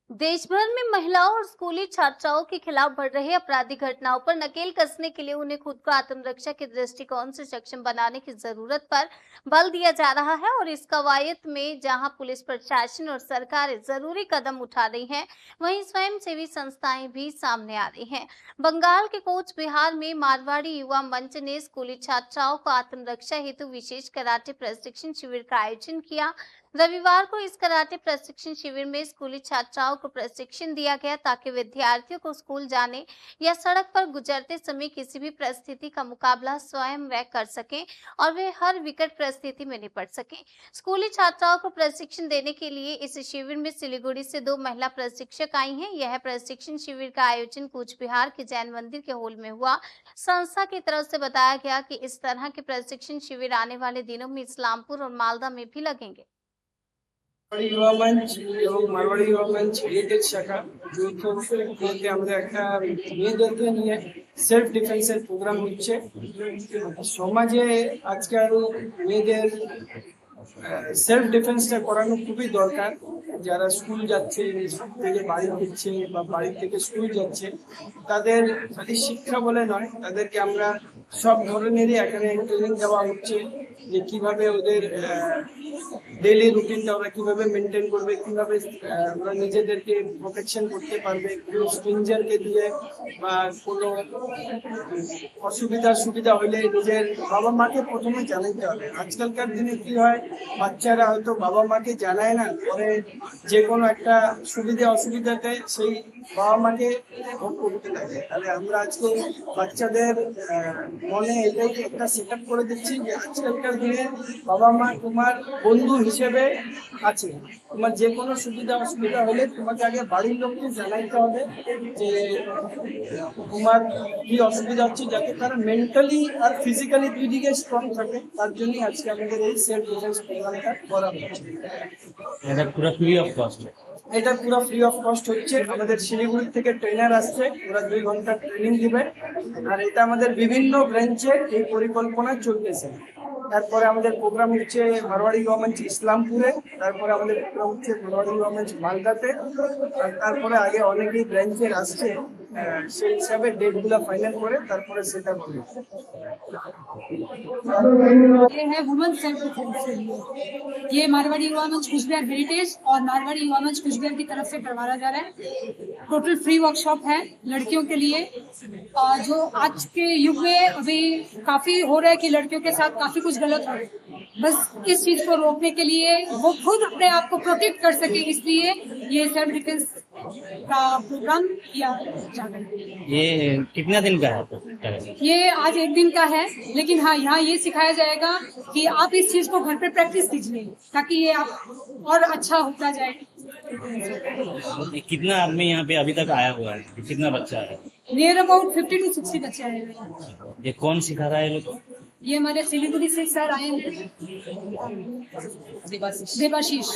देश भर में महिलाओं और स्कूली छात्राओं के खिलाफ बढ़ रही आपराधिक घटनाओं पर नकेल कसने के लिए उन्हें खुद को आत्मरक्षा के दृष्टिकोण से सक्षम बनाने की जरूरत पर बल दिया जा रहा है। और इस कवायद में जहां पुलिस प्रशासन और सरकारें जरूरी कदम उठा रही हैं, वहीं स्वयंसेवी संस्थाएं भी सामने आ रही हैं। बंगाल के कोच बिहार में मारवाड़ी युवा मंच ने स्कूली छात्राओं को आत्मरक्षा हेतु विशेष कराटे प्रशिक्षण शिविर का आयोजन किया। रविवार को इस कराटे प्रशिक्षण शिविर में स्कूली छात्राओं को प्रशिक्षण दिया गया ताकि विद्यार्थियों को स्कूल जाने या सड़क पर गुजरते समय किसी भी परिस्थिति का मुकाबला स्वयं वे कर सकें और वे हर विकट परिस्थिति में निपट सकें। स्कूली छात्राओं को प्रशिक्षण देने के लिए इस शिविर में सिलीगुड़ी से 2 महिला प्रशिक्षक आई हैं। यह प्रशिक्षण शिविर का आयोजन कूच बिहार के जैन मंदिर के हॉल में हुआ। संस्था की तरफ से बताया गया कि इस तरह के प्रशिक्षण शिविर आने वाले दिनों में इस्लामपुर और मालदा में भी लगेंगे। মারওয়াড়ি युवा मंच এবং মারওয়াড়ি युवा मंच মেয়েদের শাখা যৌথ মধ্যে আমরা একটা মেয়েদেরকে নিয়ে সেলফ ডিফেন্সের প্রোগ্রাম হচ্ছে। সমাজে আজকাল মেয়েদের সেলফ ডিফেন্সটা করানো খুবই দরকার। যারা স্কুল যাচ্ছে, স্কুল থেকে বাড়ি ফিরছে বা বাড়ি থেকে স্কুল যাচ্ছে, তাদের খালি শিক্ষা বলে নয়, তাদেরকে আমরা সব ধরনেরই এখানে ট্রেনিং দেওয়া হচ্ছে যে কিভাবে ওদের ডেইলি রুটিনটা ওরা কিভাবে মেনটেন করবে, কিভাবে ওরা নিজেদেরকে প্রোটেকশন করতে পারবে, কোনো স্ট্রেঞ্জারকে দিয়ে বা কোনো সুবিধা হলে নিজের বাবা মাকে প্রথমে জানাতে হবে। আজকালকার দিনে কি হয়, বাচ্চারা হয়তো বাবা মাকে জানায় না, পরে যে কোনো একটা অসুবিধাতে সেই বাবা মাকে ভোগ করতে থাকে। তাহলে আমরা আজকে বাচ্চাদের মনে এটাই একটা সেট আপ করে দিচ্ছি যে আজকালকার দিনে বাবা মা তোমার বন্ধু হিসেবে আছে। তোমার যে কোনো অসুবিধা হলে তোমাকে আগে বাড়ির লোককে জানাইতে হবে যে তোমার কি অসুবিধা হচ্ছে, যাতে তারা মেন্টালি আর ফিজিক্যালি দুই দিকে স্ট্রং থাকে। তার জন্যই আজকে আমাদের এই সেলফ ডিফেন্স প্রোগ্রামটা করা হচ্ছে। এটা পুরো ফ্রি অফ কস্ট। এটা পুরো ফ্রি অফ কস্ট হচ্ছে। আমাদের শিলিগুড়ি থেকে ট্রেনার আসছে, ওরা 2 ঘন্টা ট্রেনিং দিবে। আর এটা আমাদের বিভিন্ন ব্রাঞ্চে এই পরিকল্পনা চলতেছে। তারপরে আমাদের প্রোগ্রাম হচ্ছে মারওয়াড়ি युवा मंच ইসলামপুরে, তারপরে আমাদের প্রোগ্রাম হচ্ছে মারওয়াড়ি युवा मंच মালদাতে, আর তারপরে আগে অনেকেই ব্রাঞ্চের আসছে, সেই হিসাবে ডেটগুলো ফাইনাল করে তারপরে সেটা হবে। ये है वुमेन सेल्फ डिफेंस के लिए। ये मारवाड़ी युवा मंच कुचबिहार हेरिटेज और मारवाड़ी युवा मंच कुचबिहार की तरफ से करवाया जा रहा है। टोटल फ्री वर्कशॉप है लड़कियों के लिए। जो आज के युग में अभी काफी हो रहा है कि लड़कियों के साथ काफी कुछ गलत हो रहा है, बस इस चीज को रोकने के लिए वो खुद अपने आप को प्रोटेक्ट कर सके, इसलिए ये सेल्फ डिफेंस का प्रोग्राम किया जा रहा है। ये कितना दिन का है? ये आज 1 दिन का है, लेकिन हाँ यहाँ ये सिखाया जाएगा कि आप इस चीज को घर पे प्रैक्टिस कीजिए ताकि ये आप और अच्छा होता जाए। ये कितना आदमी यहाँ पे अभी तक आया हुआ है? कितना बच्चा है? नियर अबाउट 50 to 60 बच्चे आए हुए हैं। ये कौन सिखा रहा है लोग? ये हमारे सिलीगुड़ी से सर आए हैं, देवाशीष।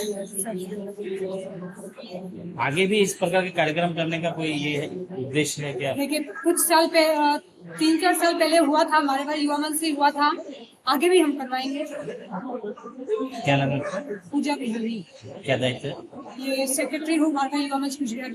आगे भी इस प्रकार के कार्यक्रम करने का कोई ये उद्देश्य है क्या? देखिए कुछ साल पहले 3-4 साल पहले हुआ था, हमारे पास युवा मंच से हुआ था, आगे भी हम करवाएंगे। क्या नाम है? पूजा बिहारी, क्या दायित्व है? ये सेक्रेटरी हूँ मारवाड़ी युवा मंच कुचबिहार।